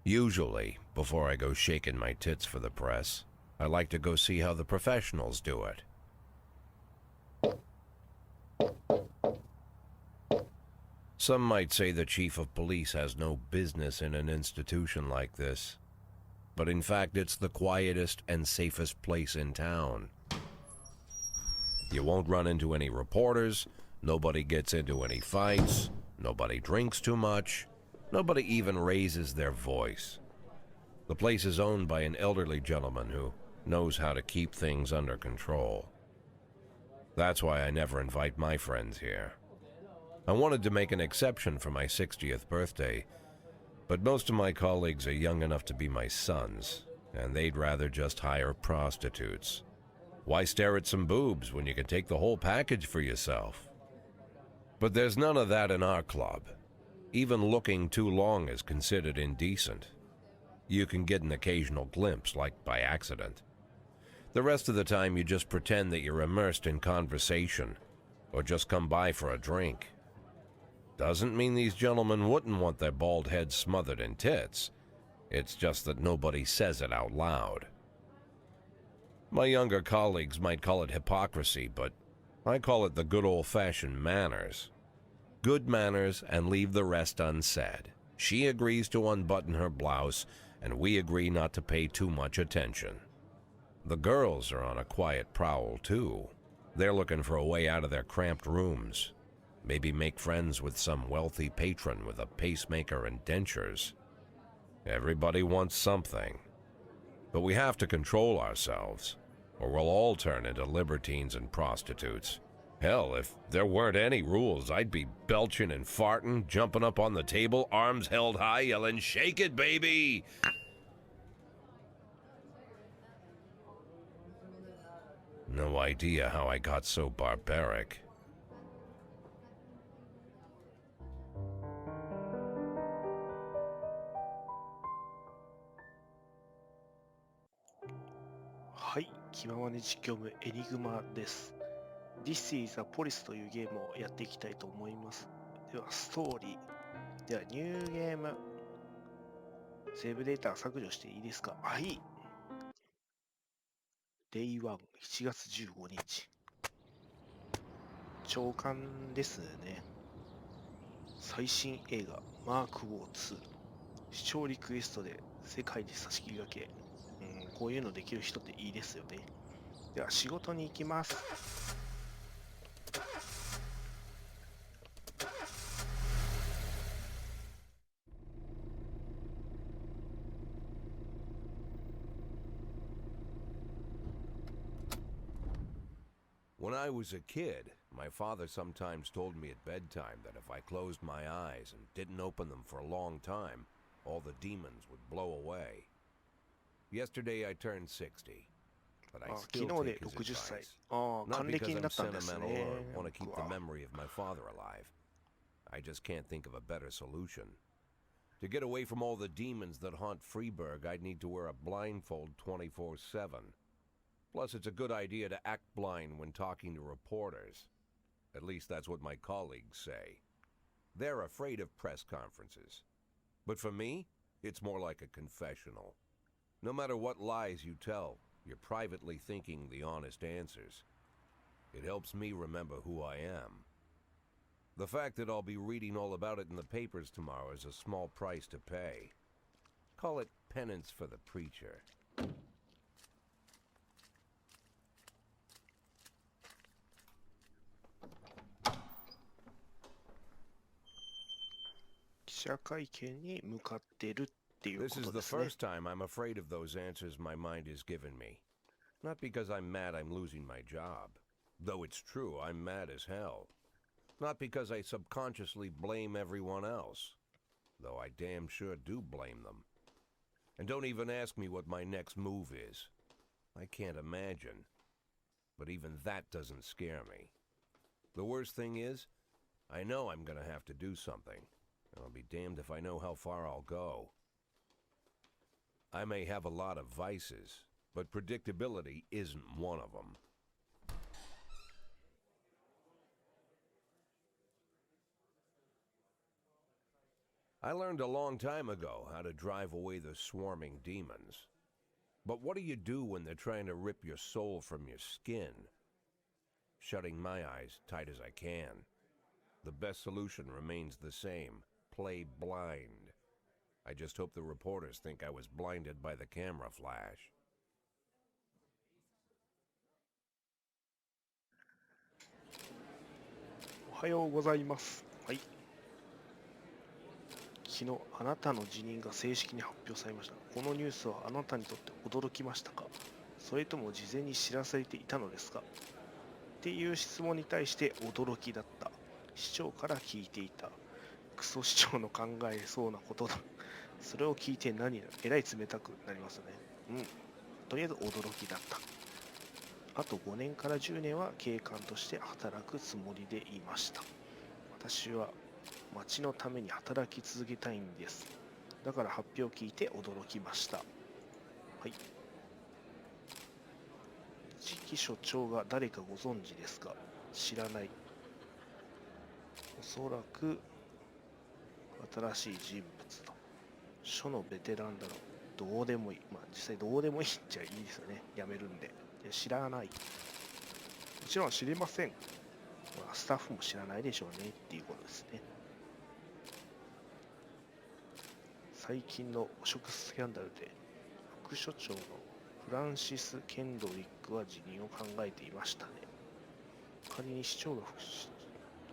Usually, before I go shaking my tits for the press, I like to go see how the professionals do it. Some might say the chief of police has no business in an institution like this, but in fact it's the quietest and safest place in town. You won't run into any reporters, nobody gets into any fights, nobody drinks too much, nobody even raises their voice. The place is owned by an elderly gentleman who knows how to keep things under control. That's why I never invite my friends here. I wanted to make an exception for my 60th birthday, but most of my colleagues are young enough to be my sons, and they'd rather just hire prostitutes. Why stare at some boobs when you can take the whole package for yourself? But there's none of that in our club. Even looking too long is considered indecent. You can get an occasional glimpse, like by accident. The rest of the time you just pretend that you're immersed in conversation, or just come by for a drink. Doesn't mean these gentlemen wouldn't want their bald heads smothered in tits. It's just that nobody says it out loud. My younger colleagues might call it hypocrisy, but I call it the good old-fashioned manners. Good manners and leave the rest unsaid. She agrees to unbutton her blouse, and we agree not to pay too much attention. The girls are on a quiet prowl, too. They're looking for a way out of their cramped rooms. Maybe make friends with some wealthy patron with a pacemaker and dentures. Everybody wants something. But we have to control ourselves, or we'll all turn into libertines and prostitutes. Hell, if there weren't any rules, I'd be belching and farting, jumping up on the table, arms held high, yelling, "Shake it, baby!" No idea how I got so barbaric. はい、気ままに実況部エニグマです。This is a Police というゲームをやっていきたいと思います。では、ストーリー。では、ニューゲーム。セーブデータ削除していいですか？はい。Day1、7月15日。長官ですね。最新映画、マーク・ウォー2。視聴リクエストで世界に差し切りがけ。こういうのできる人っていいですよね。では仕事に行きます。When I was a kid, my father sometimes told me at bedtime that if I closed my eyes and didn't open them for a long time, all the demons would blow away. Yesterday I turned 60, but I still take his advice. Not because I'm sentimental or want to keep the memory of my father alive. I just can't think of a better solution. To get away from all the demons that haunt Freeburg, I'd need to wear a blindfold 24/7. Plus, it's a good idea to act blind when talking to reporters. At least that's what my colleagues say. They're afraid of press conferences. But for me, it's more like a confessional. No matter what lies you tell, you're privately thinking the honest answers. It helps me remember who I am. The fact that I'll be reading all about it in the papers tomorrow is a small price to pay. Call it penance for the preacher. 記者会見に向かってるっていうこ This と is で the すね。 first time I'm afraid of those answers my mind has given me. Not because I'm mad I'm losing my job. Though it's true, I'm mad as hell. Not because I subconsciously blame everyone else. Though I damn sure do blame them. And don't even ask me what my next move is. I can't imagine. But even that doesn't scare me. The worst thing is, I know I'm gonna have to do something. And I'll be damned if I know how far I'll go. I may have a lot of vices, but predictability isn't one of them. I learned a long time ago how to drive away the swarming demons. But what do you do when they're trying to rip your soul from your skin? Shutting my eyes tight as I can. The best solution remains the same. Play blind. I just hope the reporters think I was blinded by the camera flash. おはようございます。はい。昨日、あなたの辞任が正式に発表されました。このニュースはあなたにとって驚きましたか？それとも事前に知らされていたのですか？っていう質問に対して驚きだった。市長から聞いていた。クソ市長の考えそうなことだ。それを聞いてえらい冷たくなりますね。とりあえず驚きだった。あと5年から10年は警官として働くつもりでいました。私は町のために働き続けたいんです。だから発表を聞いて驚きました。はい。次期所長が誰かご存知ですか？知らない。おそらく新しい人物だ。署のベテランだろう。どうでもいい。実際どうでもいいっちゃいいですよね。辞めるんで。知らない。もちろん知りません。スタッフも知らないでしょうねっていうことですね。最近の汚職スキャンダルで副所長のフランシス・ケンドリックは辞任を考えていましたね。仮に市長が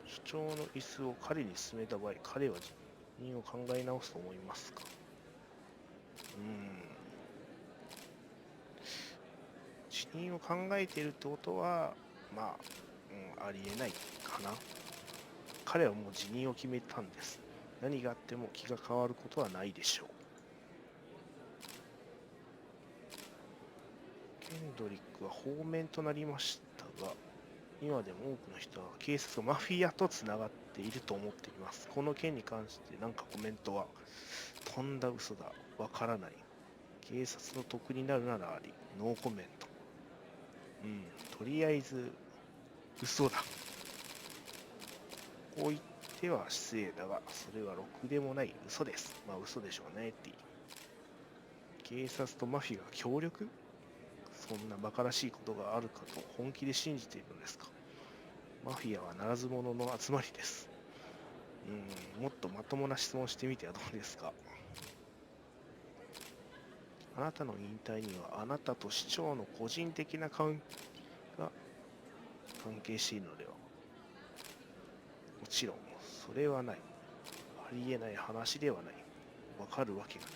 所長の椅子を彼に進めた場合、彼は辞任を考え直すと思いますか？辞任を考えているってことは、ありえないかな。彼はもう辞任を決めたんです。何があっても気が変わることはないでしょう。ケンドリックは放免となりましたが、今でも多くの人は警察がマフィアとつながっていると思っています。この件に関して何かコメントは、とんだ嘘だ、わからない。警察の得になるならあり、ノーコメント。とりあえず、嘘だ。こう言っては失礼だが、それはろくでもない嘘です。嘘でしょうねって。警察とマフィアが協力？そんな馬鹿らしいことがあるかと本気で信じているのですか？マフィアはならず者の集まりです。もっとまともな質問してみてはどうですか？あなたの引退にはあなたと市長の個人的な関係しているのでは？もちろん、それはない。ありえない話ではない。わかるわけがな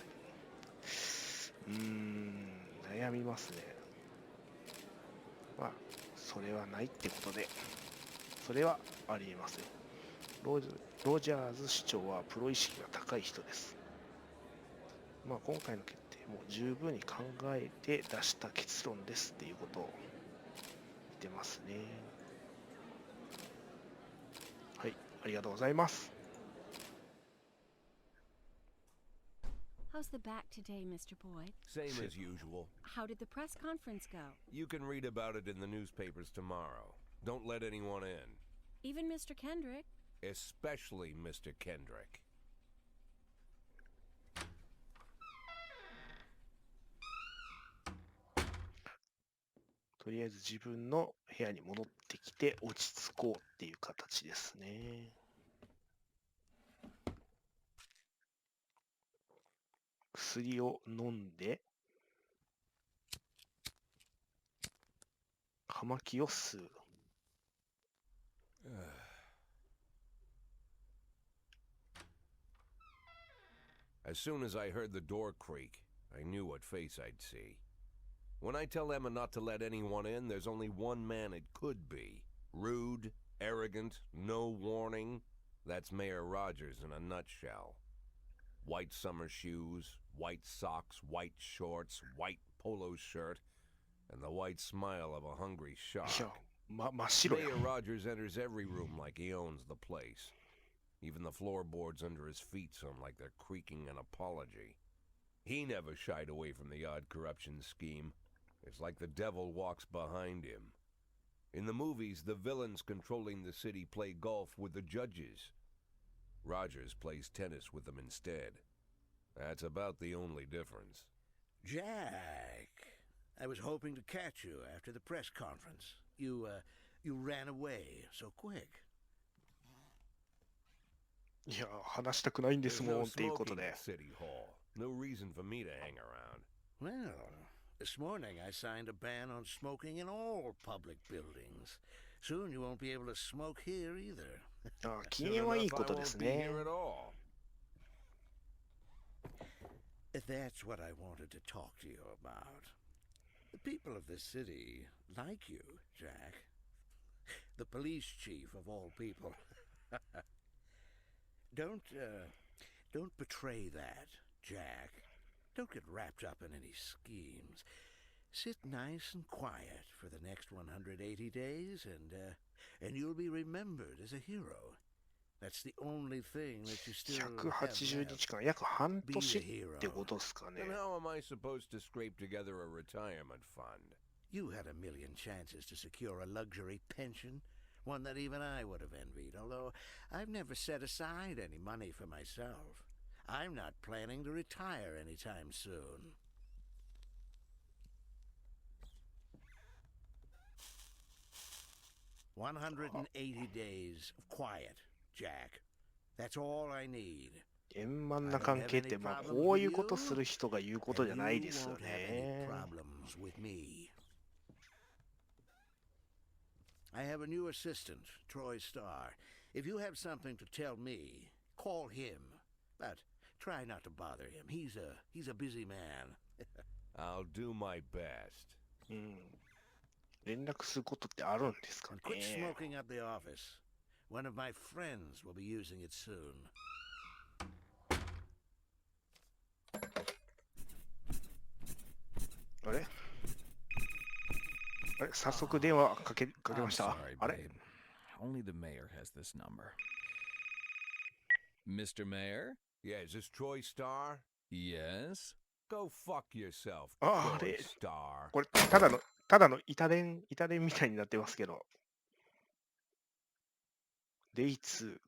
い。悩みますね。それはないってことで、それはありえません。ロジャーズ市長はプロ意識が高い人です。今回の決定も十分に考えて出した結論ですっていうことを言ってますね。はい、ありがとうございます。How's the back today, Mr. Boyd? Same as usual. How did the press conference go? You can read about it in the newspapers tomorrow. Don't let anyone in. Even Mr. Kendrick? Especially Mr. Kendrick. とりあえず自分の部屋に戻ってきて落ち着こうっていう形ですね。薬を飲んで、葉巻を吸う。As soon as I heard the door creak, I knew what face I'd see. When I tell Emma not to let anyone in, there's only one man it could be. Rude, arrogant, no warning. That's Mayor Rogers in a nutshell. White summer shoes, white socks, white shorts, white polo shirt, and the white smile of a hungry い shark. や、真っ白や。 Mayor Rogers enters every room like he owns the place. Even the floorboards under his feet sound like they're creaking an apology. He never shied away from the odd corruption scheme. It's like the devil walks behind him. In the movies, the villains controlling the city play golf with the judges. Rogers plays tennis with them instead. That's about the only difference. Jack, I was hoping to catch you after the press conference. You ran away so quick. いや、話したくないんですもん There's no っていうこと smoking で at。City Hall. No reason for me to hang around. Well, this morning I signed a ban on smoking in all public buildings. Soon you won't be able to smoke here either. あ、禁 Soon 煙はいい enough, こ I とです won't be ね。 here at all. That's what I wanted to talk to you about. The people of this city like you, Jack. The police chief of all people. Don't betray that, Jack. Don't get wrapped up in any schemes. Sit nice and quiet for the next 180 days, and you'll be remembered as a hero. That's the only thing that you still have 180 日 left. 間、約半 Be 年 a っ hero. てことですかね Then。how am I supposed to scrape together a retirement fund? You had a million chances to secure a luxury pension, one that even I would have envied, although I've never set aside any money for myself. I'm not planning to retire anytime soon. "180 days of quiet, Jack. That's all I need. 円満な関係って、まあ、こういうことする人が言うことじゃ And ない you ですよ won't have any ね。 problems with me. I have a new assistant, Troy Starr. If you have something to tell me, call him. But try not to bother him. He's a busy man. I'll do my best. うん。連絡することってあるんですか And quit ね。 smoking up the office. One of my friends will be using it soon. あれあれ早速電話かけま I'm した。 sorry, あれ babe. Only the mayor has this number. Mr. Mayor? Yeah, is this Troy Starr? Yes? Go fuck yourself, あ、あ Troy れ Starr. これ、ただの板伝みたいになってますけど。Day 2。